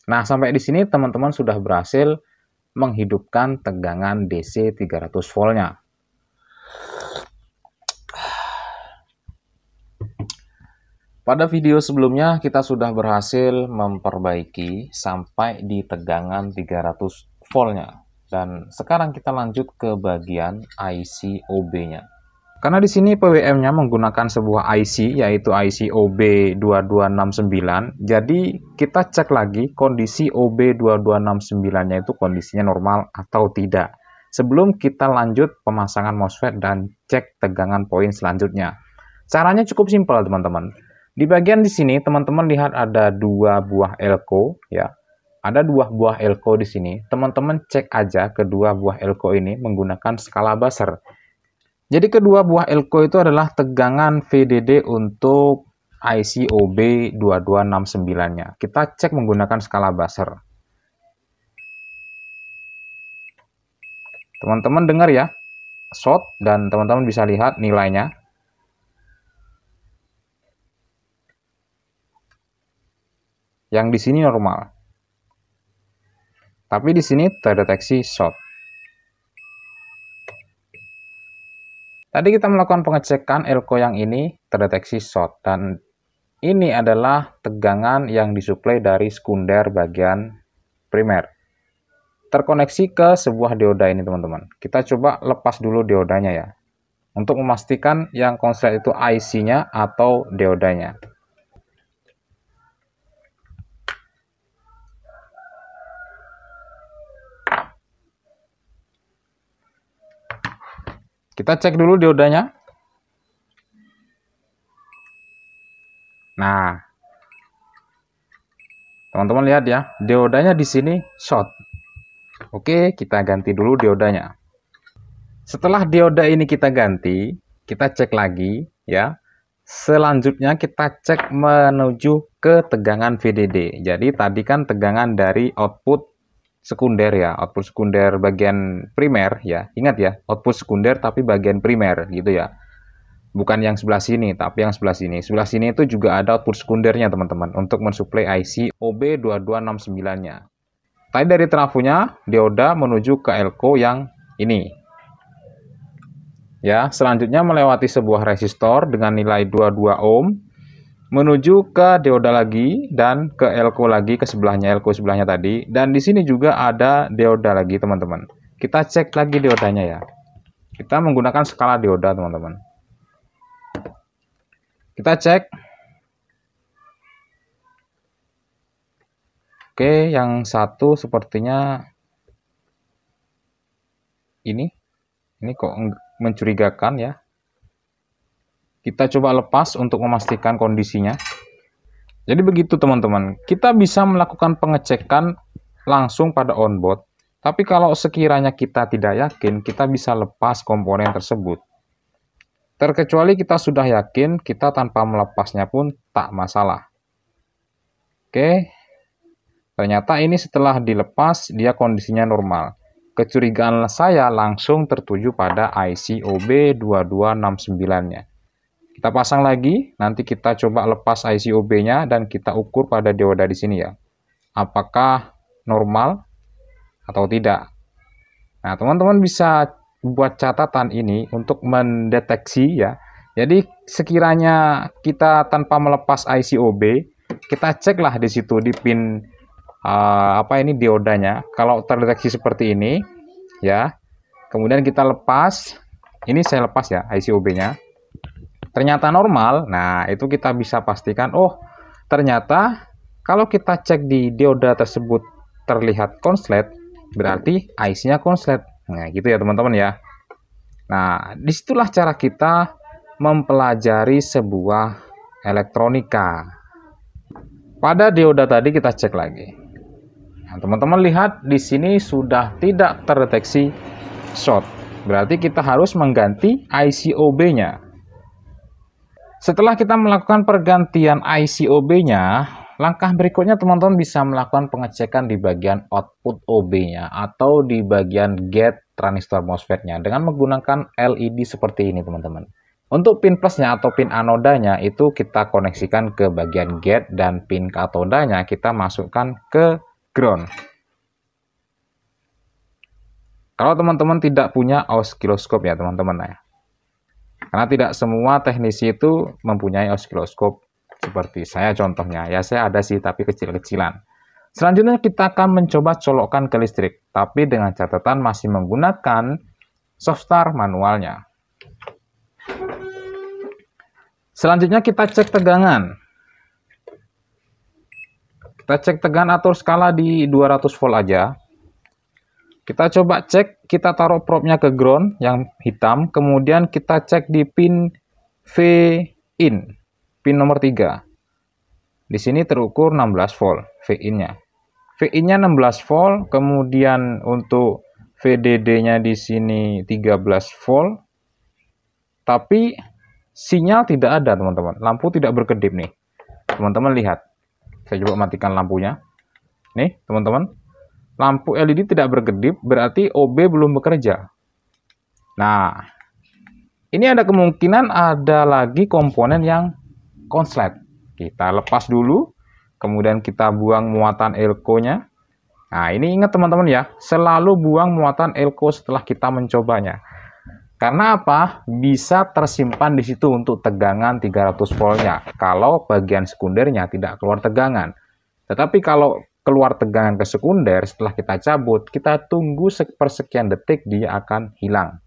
Nah, sampai di sini teman-teman sudah berhasil menghidupkan tegangan DC 300 voltnya. Pada video sebelumnya kita sudah berhasil memperbaiki sampai di tegangan 300 voltnya. Dan sekarang kita lanjut ke bagian IC OB-nya. Karena di sini PWM-nya menggunakan sebuah IC yaitu IC OB2269. Jadi kita cek lagi kondisi OB2269-nya itu kondisinya normal atau tidak. Sebelum kita lanjut pemasangan MOSFET dan cek tegangan poin selanjutnya. Caranya cukup simpel, teman-teman. Di bagian di sini, teman-teman lihat ada dua buah elko, ya. Ada dua buah elko di sini. Teman-teman cek aja kedua buah elko ini menggunakan skala buzzer. Jadi kedua buah elko itu adalah tegangan VDD untuk IC OB2269-nya. Kita cek menggunakan skala buzzer. Teman-teman dengar ya, short, dan teman-teman bisa lihat nilainya. Yang di sini normal. Tapi di sini terdeteksi short. Tadi kita melakukan pengecekan elko yang ini terdeteksi short, dan ini adalah tegangan yang disuplai dari sekunder bagian primer. Terkoneksi ke sebuah dioda ini, teman-teman. Kita coba lepas dulu diodanya ya. Untuk memastikan yang konslet itu IC-nya atau diodanya. Kita cek dulu diodanya. Nah, teman-teman lihat ya, diodanya di sini short. Oke, kita ganti dulu diodanya. Setelah dioda ini kita ganti, kita cek lagi ya. Selanjutnya kita cek menuju ke tegangan VDD. Jadi tadi kan tegangan dari output sekunder ya, output sekunder bagian primer ya. Ingat ya, output sekunder tapi bagian primer gitu ya. Bukan yang sebelah sini, tapi yang sebelah sini. Sebelah sini itu juga ada output sekundernya, teman-teman, untuk mensuplai IC OB2269-nya. Tadi dari trafonya, dioda menuju ke elko yang ini. Ya, selanjutnya melewati sebuah resistor dengan nilai 22 ohm. Menuju ke dioda lagi dan ke elko lagi ke sebelahnya, elko sebelahnya tadi, dan di sini juga ada dioda lagi, teman-teman. Kita cek lagi diodanya ya. Kita menggunakan skala dioda, teman-teman. Kita cek. Oke, yang satu sepertinya ini kok mencurigakan ya. Kita coba lepas untuk memastikan kondisinya. Jadi begitu, teman-teman. Kita bisa melakukan pengecekan langsung pada onboard. Tapi kalau sekiranya kita tidak yakin, kita bisa lepas komponen tersebut. Terkecuali kita sudah yakin, kita tanpa melepasnya pun tak masalah. Oke. Ternyata ini setelah dilepas, dia kondisinya normal. Kecurigaan saya langsung tertuju pada IC OB2269-nya. Kita pasang lagi, nanti kita coba lepas IC OB-nya dan kita ukur pada dioda di sini ya. Apakah normal atau tidak. Nah, teman-teman bisa buat catatan ini untuk mendeteksi ya. Jadi sekiranya kita tanpa melepas IC OB, kita ceklah di situ di pin diodanya. Kalau terdeteksi seperti ini ya. Kemudian kita lepas. Ini saya lepas ya IC OB-nya. Ternyata normal, nah itu kita bisa pastikan, oh ternyata kalau kita cek di dioda tersebut terlihat konslet, berarti IC-nya konslet. Nah gitu ya teman-teman ya. Nah disitulah cara kita mempelajari sebuah elektronika. Pada dioda tadi kita cek lagi. Nah, teman-teman lihat di sini sudah tidak terdeteksi short, berarti kita harus mengganti IC OB-nya. Setelah kita melakukan pergantian IC OB-nya, langkah berikutnya teman-teman bisa melakukan pengecekan di bagian output OB-nya atau di bagian gate transistor MOSFET-nya dengan menggunakan LED seperti ini, teman-teman. Untuk pin plusnya atau pin anodanya itu kita koneksikan ke bagian gate dan pin katodanya kita masukkan ke ground. Kalau teman-teman tidak punya osiloskop ya teman-teman ya. Karena tidak semua teknisi itu mempunyai osiloskop seperti saya contohnya. Ya saya ada sih tapi kecil-kecilan. Selanjutnya kita akan mencoba colokkan ke listrik. Tapi dengan catatan masih menggunakan soft-start manualnya. Selanjutnya kita cek tegangan. Kita cek tegangan atur skala di 200 volt aja. Kita coba cek, kita taruh probe-nya ke ground yang hitam, kemudian kita cek di pin V-in, pin nomor 3. Di sini terukur 16 volt V-in-nya. V-in-nya 16 volt, kemudian untuk VDD-nya di sini 13 volt. Tapi sinyal tidak ada, teman-teman. Lampu tidak berkedip nih. Teman-teman lihat. Saya coba matikan lampunya. Nih, teman-teman. Lampu LED tidak berkedip, berarti OB belum bekerja. Nah, ini ada kemungkinan ada lagi komponen yang konslet. Kita lepas dulu, kemudian kita buang muatan elko-nya. Nah, ini ingat teman-teman ya, selalu buang muatan elko setelah kita mencobanya. Karena apa? Bisa tersimpan di situ untuk tegangan 300 voltnya. Kalau bagian sekundernya tidak keluar tegangan. Tetapi kalau keluar tegangan ke sekunder, setelah kita cabut, kita tunggu sepersekian detik dia akan hilang.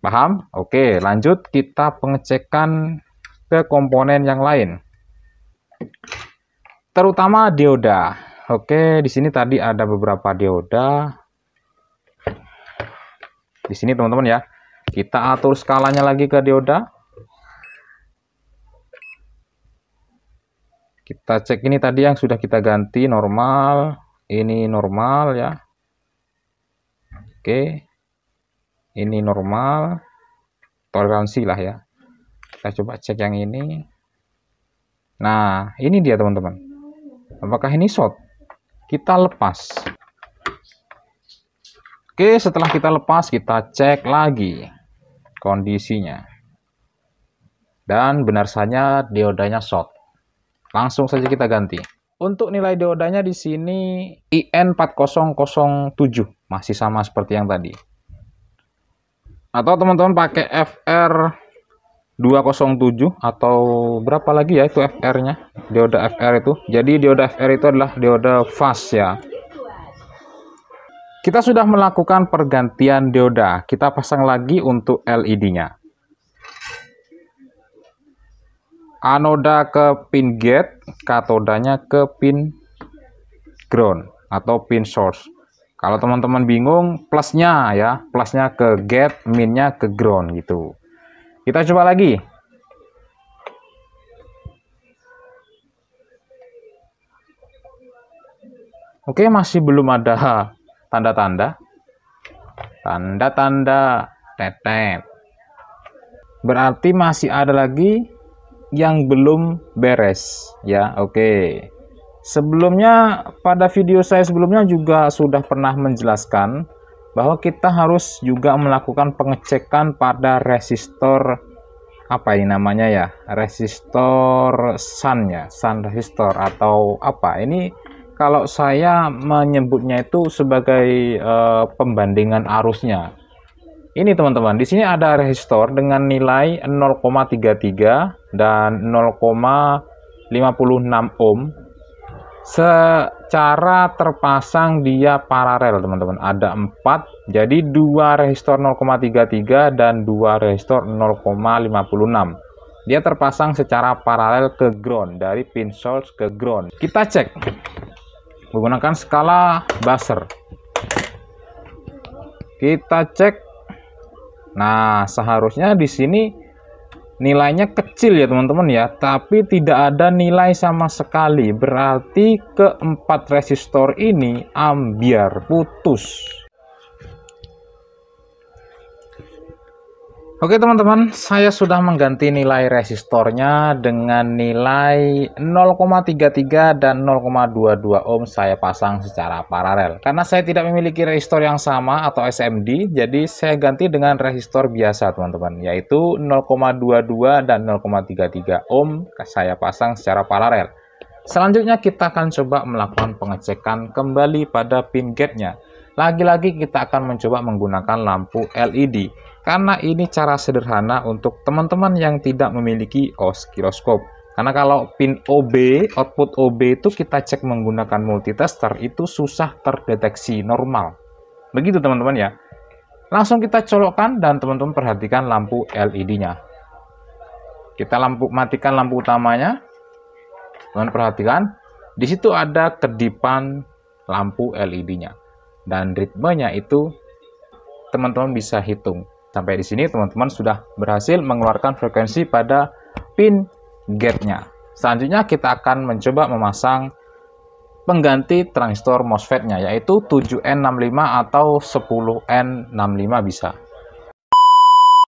Paham? Oke, lanjut kita pengecekan ke komponen yang lain. Terutama dioda. Oke, di sini tadi ada beberapa dioda. Di sini teman-teman ya. Kita atur skalanya lagi ke dioda. Kita cek ini tadi yang sudah kita ganti normal, ini normal ya. Oke. Ini normal. Toleransi lah ya. Kita coba cek yang ini. Nah, ini dia teman-teman. Apakah ini short? Kita lepas. Oke, setelah kita lepas, kita cek lagi kondisinya. Dan benar saja diodanya short. Langsung saja kita ganti. Untuk nilai diodanya di sini IN4007, masih sama seperti yang tadi. Atau teman-teman pakai FR207 atau berapa lagi ya itu FR-nya? Dioda FR itu. Jadi dioda FR itu adalah dioda fast ya. Kita sudah melakukan pergantian dioda. Kita pasang lagi untuk LED-nya. Anoda ke pin gate, katodanya ke pin ground atau pin source. Kalau teman-teman bingung, plusnya ya, plusnya ke gate, minnya ke ground gitu. Kita coba lagi. Oke, masih belum ada tanda-tanda. Tanda-tanda tetet. Berarti masih ada lagi yang belum beres ya. Oke, sebelumnya pada video saya sebelumnya juga sudah pernah menjelaskan bahwa kita harus juga melakukan pengecekan pada resistor, apa ini namanya ya, resistor sun ya, sun resistor atau apa ini, kalau saya menyebutnya itu sebagai pembandingan arusnya. Ini teman-teman, di sini ada resistor dengan nilai 0,33 dan 0,56 ohm. Secara terpasang dia paralel teman-teman. Ada 4, jadi 2 resistor 0,33 dan 2 resistor 0,56. Dia terpasang secara paralel ke ground, dari pin source ke ground. Kita cek menggunakan skala buzzer. Kita cek. Nah, seharusnya di sini nilainya kecil ya teman-teman ya, tapi tidak ada nilai sama sekali. Berarti keempat resistor ini ambiar, putus. Oke teman-teman, saya sudah mengganti nilai resistornya dengan nilai 0,33 dan 0,22 ohm saya pasang secara paralel. Karena saya tidak memiliki resistor yang sama atau SMD, jadi saya ganti dengan resistor biasa teman-teman, yaitu 0,22 dan 0,33 ohm saya pasang secara paralel. Selanjutnya kita akan coba melakukan pengecekan kembali pada pin gate-nya. Lagi-lagi kita akan mencoba menggunakan lampu LED. Karena ini cara sederhana untuk teman-teman yang tidak memiliki osiloskop. Karena kalau pin OB, output OB itu kita cek menggunakan multitester, itu susah terdeteksi normal. Begitu teman-teman ya. Langsung kita colokkan dan teman-teman perhatikan lampu LED-nya. Kita matikan lampu utamanya. Teman perhatikan, di situ ada kedipan lampu LED-nya. Dan ritmenya itu teman-teman bisa hitung. Sampai di sini teman-teman sudah berhasil mengeluarkan frekuensi pada pin gate-nya. Selanjutnya kita akan mencoba memasang pengganti transistor MOSFET-nya, yaitu 7N65 atau 10N65 bisa.